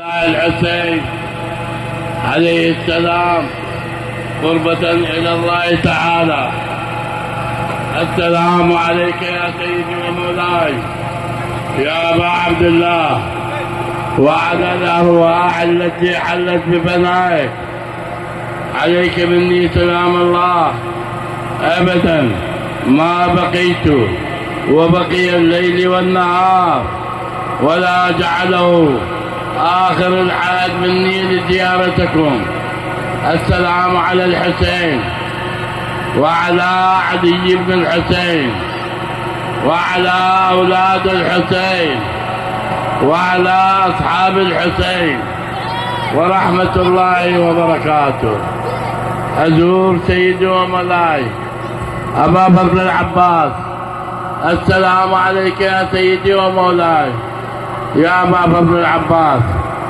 الحسين عليه السلام قربة إلى الله تعالى. السلام عليك يا سيدي ومولاي يا أبا عبد الله، وعلى الأرواح التي حلت بفنائك، عليك مني سلام الله أبدا ما بقيت وبقي الليل والنهار، ولا جعله آخر العهد مني لزيارتكم. السلام على الحسين وعلى علي بن الحسين وعلى أولاد الحسين وعلى أصحاب الحسين ورحمة الله وبركاته. أزور سيدي ومولاي أبا بكر العباس. السلام عليك يا سيدي ومولاي يا أبا بكر العباس.